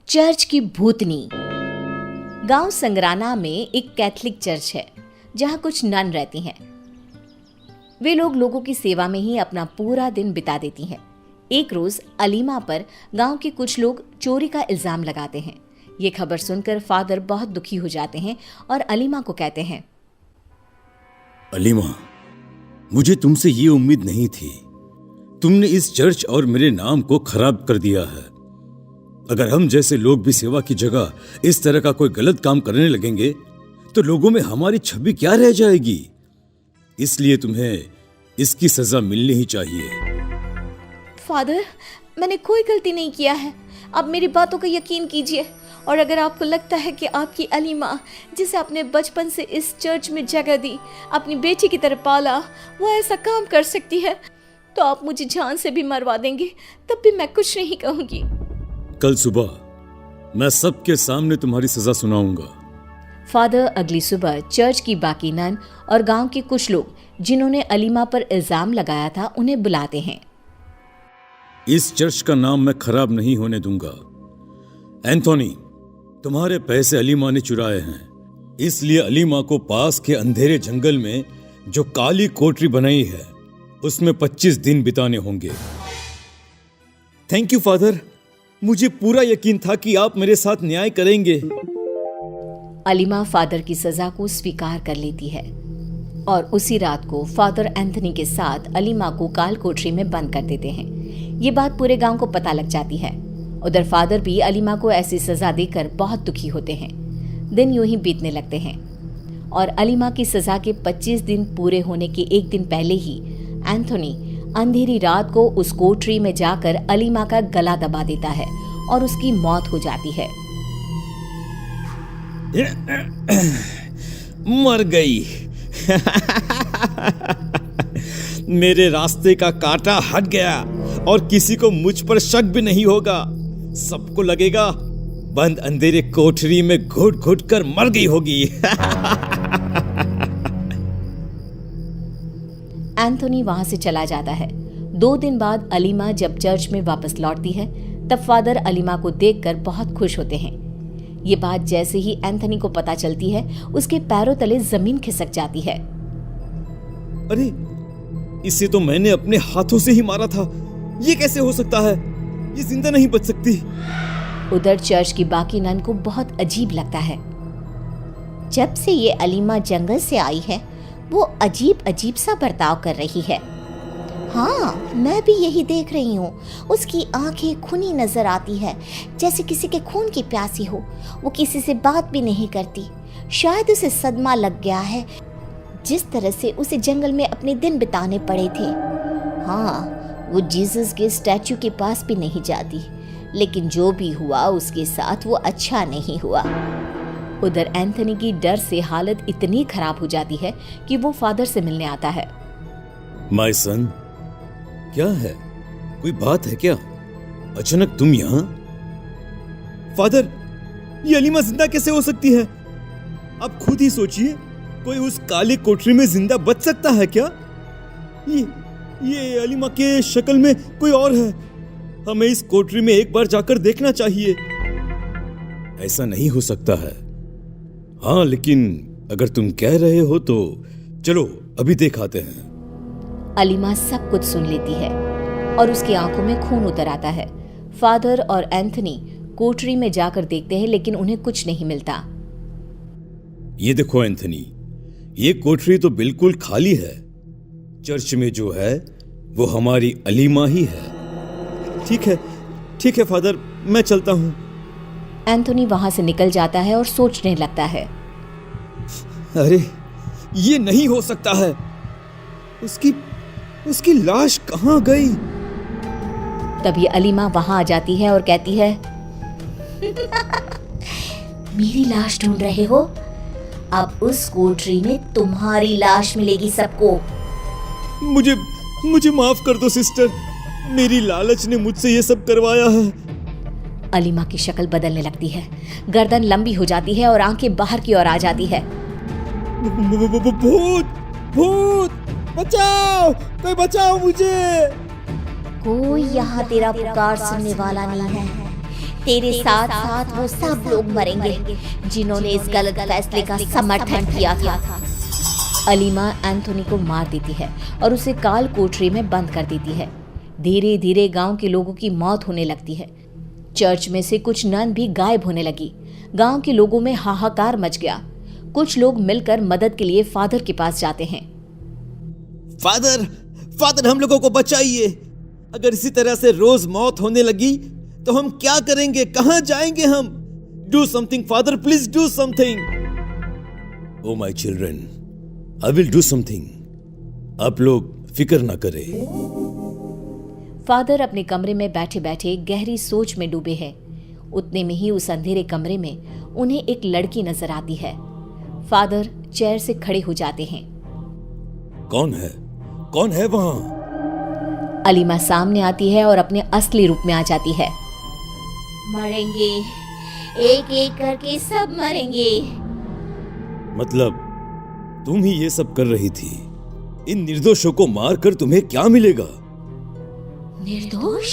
Church की भूतनी। गांव संगराना में एक कैथलिक चर्च है जहां कुछ नन रहती हैं। वे लोगों की सेवा में ही अपना पूरा दिन बिता देती हैं। एक रोज अलीमा पर गांव के कुछ लोग चोरी का इल्जाम लगाते हैं। ये खबर सुनकर फादर बहुत दुखी हो जाते हैं और अलीमा को कहते हैं, अलीमा, मुझे तुमसे ये उम्मीद नहीं थी। तुमने इस चर्च और मेरे नाम को खराब कर दिया है। अगर हम जैसे लोग भी सेवा की जगह इस तरह का कोई गलत काम करने लगेंगे तो लोगों में हमारी छवि क्या रह जाएगी। इसलिए तुम्हें इसकी सजा मिलनी ही चाहिए। फादर, मैंने कोई गलती नहीं किया है। आप मेरी बातों का यकीन कीजिए। और अगर आपको लगता है कि आपकी अलीमा, जिसे आपने बचपन से इस चर्च में जगह दी, अपनी बेटी की तरह पाला, वो ऐसा काम कर सकती है, तो आप मुझे जान से भी मरवा देंगे, तब भी मैं कुछ नहीं कहूंगी। कल सुबह मैं सबके सामने तुम्हारी सजा सुनाऊंगा। फादर अगली सुबह चर्च की बाकी नन और गांव के कुछ लोग जिन्होंने अलीमा पर इल्जाम लगाया था उन्हें बुलाते हैं। इस चर्च का नाम मैं खराब नहीं होने दूंगा। एंथोनी, तुम्हारे पैसे अलीमा ने चुराए हैं, इसलिए अलीमा को पास के अंधेरे जंगल में जो काली कोठरी बनाई है उसमें 25 दिन बिताने होंगे। थैंक यू फादर, मुझे पूरा यकीन था कि आप मेरे साथ न्याय करेंगे। अलीमा फादर की सजा को स्वीकार कर लेती है और उसी रात को फादर एंथनी के साथ अलीमा को काल कोठरी में बंद कर देते हैं। ये बात पूरे गांव को पता लग जाती है। उधर फादर भी अलीमा को ऐसी सजा देकर बहुत दुखी होते हैं। दिन यूं ही बीतने लगते हैं और अलीमा की सजा के 25 दिन पूरे होने के एक दिन पहले ही एंथोनी अंधेरी रात को उस कोठरी में जाकर अलीमा का गला दबा देता है और उसकी मौत हो जाती है। मर गई। मेरे रास्ते का कांटा हट गया और किसी को मुझ पर शक भी नहीं होगा। सबको लगेगा बंद अंधेरे कोठरी में घुट घुट कर मर गई होगी। एंथोनी वहां से चला जाता है। 2 दिन बाद अलीमा जब चर्च में वापस लौटती है तब फादर अलीमा को देखकर बहुत खुश होते हैं। ये बात जैसे ही एंथोनी को पता चलती है, उसके पैरों तले जमीन खिसक जाती है। अरे, इसे तो मैंने अपने हाथों से ही मारा था। ये कैसे हो सकता है? ये जिंदा नहीं बच सकती। उधर चर्च की बाकी नन को बहुत अजीब लगता है। जब से ये अलीमा जंगल से आई है, वो अजीब अजीब सा बर्ताव कर रही है। हाँ, मैं भी यही देख रही हूँ। उसकी आंखें खूनी नजर आती है, जैसे किसी के खून की प्यासी हो। वो किसी से बात भी नहीं करती। शायद उसे सदमा लग गया है, जिस तरह से उसे जंगल में अपने दिन बिताने पड़े थे। हाँ, वो जीसस के स्टैचू के पास भी नहीं जाती। लेकिन जो भी हुआ उसके साथ वो अच्छा नहीं हुआ। उधर एंथनी की डर से हालत इतनी खराब हो जाती है कि वो फादर से मिलने आता है। माय सन, क्या है? कोई बात है क्या? अचानक तुम यहाँ? फादर, ये अलीमा जिंदा कैसे हो सकती है? आप खुद ही सोचिए, कोई उस काली कोठरी में जिंदा बच सकता है क्या? ये अलीमा के शक्ल में कोई और है। हमें इस कोठरी में एक बार जाकर देखना चाहिए। ऐसा नहीं हो सकता है। हाँ, लेकिन अगर तुम कह रहे हो तो चलो अभी देख आते हैं। अलीमा सब कुछ सुन लेती है और उसकी आंखों में खून उतर आता है। फादर और एंथनी कोठरी में जाकर देखते हैं, लेकिन उन्हें कुछ नहीं मिलता। ये देखो एंथनी, ये कोठरी तो बिल्कुल खाली है। चर्च में जो है वो हमारी अलीमा ही है। ठीक है फादर, मैं चलता हूं। एंथोनी वहां से निकल जाता है और सोचने लगता है, अरे, ये नहीं हो सकता है। उसकी लाश कहां गई? तभी अलीमा वहां आ जाती है और कहती है, मेरी लाश ढूंढ रहे हो? अब उस कोठरी में तुम्हारी लाश मिलेगी सबको। मुझे माफ कर दो सिस्टर, मेरी लालच ने मुझसे ये सब करवाया है। अलीमा की शक्ल बदलने लगती है, गर्दन लंबी हो जाती है और आंखें बाहर की ओर आ जाती है। भूत, बचाओ, कोई बचाओ मुझे। कोई यहाँ तेरा पुकार सुनने वाला नहीं है। तेरे साथ साथ वो सब लोग मरेंगे जिन्होंने इस गलत फैसले का समर्थन किया था। अलीमा एंथोनी को मार देती है और उसे काल कोठरी में बंद कर देती है। धीरे धीरे गांव के लोगों की मौत होने लगती है। चर्च में से कुछ नन भी गायब होने लगी। गांव के लोगों में हाहाकार मच गया। कुछ लोग मिलकर मदद के लिए फादर के पास जाते हैं। फादर हम लोगों को बचाइए। अगर इसी तरह से रोज मौत होने लगी तो हम क्या करेंगे, कहां जाएंगे हम? Do something father, please do something. Oh my children, I will do something. आप लोग फिक्र ना करें। फादर अपने कमरे में बैठे बैठे गहरी सोच में डूबे हैं। उतने में ही उस अंधेरे कमरे में उन्हें एक लड़की नजर आती है। फादर चेयर से खड़े हो जाते हैं। कौन है वहां? अलीमा सामने आती है और अपने असली रूप में आ जाती है। मरेंगे, एक एक करके सब मरेंगे। मतलब तुम ही ये सब कर रही थी? इन निर्दोषों को मारकर तुम्हें क्या मिलेगा? निर्दोष?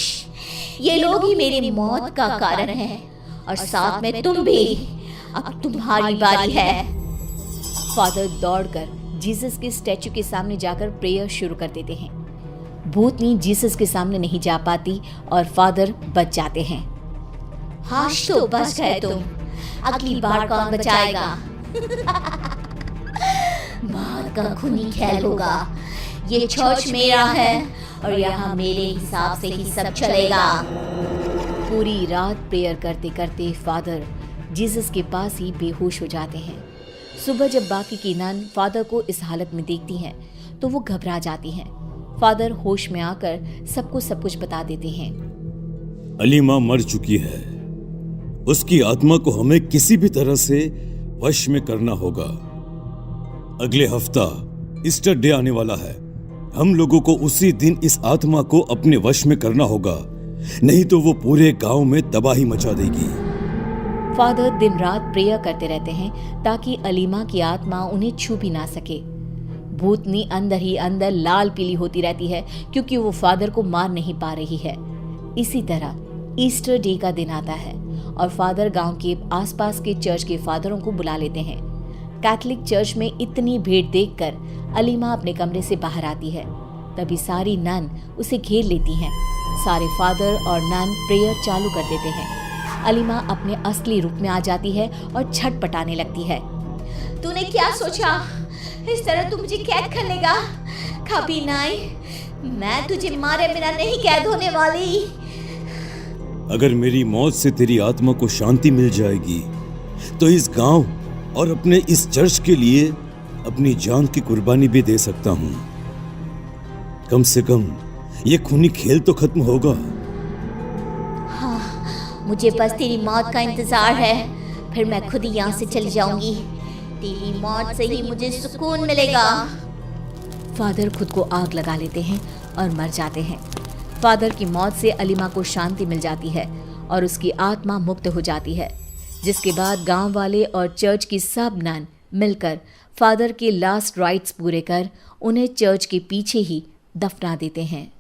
ये लोग ही मेरी मौत का कारण हैं और साथ में तुम भी। अब तुम्हारी बारी है। फादर दौड़कर जीसस के स्टैचू के सामने जाकर प्रेयर शुरू कर देते हैं। भूतनी जीसस के सामने नहीं जा पाती और फादर बच जाते हैं। हाश तो बच गए तुम, अगली बार कौन बचाएगा? मौत का खूनी खेल होगा। ये चर्च मेरा है और यहाँ मेरे हिसाब से ही सब चलेगा। पूरी रात प्रेयर करते करते फादर जीसस के पास ही बेहोश हो जाते हैं। सुबह जब बाकी की नन फादर को इस हालत में देखती हैं तो वो घबरा जाती हैं। फादर होश में आकर सबको सब कुछ बता देते हैं। अलीमा मर चुकी है। उसकी आत्मा को हमें किसी भी तरह से वश में करना होगा। अगले हफ्ता ईस्टर डे आने वाला है। हम लोगों को उसी दिन इस आत्मा को अपने वश में करना होगा, नहीं तो वो पूरे गांव में तबाही मचा देगी। फादर दिन रात प्रेयर करते रहते हैं ताकि अलीमा की आत्मा उन्हें छू भी ना सके। भूतनी अंदर ही अंदर लाल पीली होती रहती है क्योंकि वो फादर को मार नहीं पा रही है। इसी तरह ईस्टर डे का दिन आता है और फादर गांव के आसपास के चर्च के फादरों को बुला लेते हैं। कैथोलिक चर्च में इतनी भीड़ देखकर अलीमा अपने कमरे से बाहर आती है। तभी सारी नन उसे घेर लेती हैं। सारे फादर और नन प्रेयर चालू कर देते हैं। अलीमा अपने असली रूप में आ जाती है और छटपटाने लगती है। तूने क्या सोचा? इस तरह तू मुझे कैद कर लेगा? कभी नहीं, मैं तुझे मारे बिना नहीं कैद होने वाली। अगर मेरी मौत से तेरी आत्मा को शांति मिल जाएगी तो इस गांव और अपने इस चर्च के लिए अपनी जान की कुर्बानी भी दे सकता हूं। कम से कम ये खूनी खेल तो खत्म होगा। हाँ, मुझे बस तेरी मौत का इंतजार है, फिर मैं खुद ही यहाँ से चली जाऊंगी। तेरी मौत से ही मुझे सुकून मिलेगा। फादर खुद को आग लगा लेते हैं और मर जाते हैं। फादर की मौत से अलीमा को शांति मिल जाती है और उसकी आत्मा मुक्त हो जाती है, जिसके बाद गांव वाले और चर्च की सब नन मिलकर फादर के लास्ट राइट्स पूरे कर उन्हें चर्च के पीछे ही दफना देते हैं।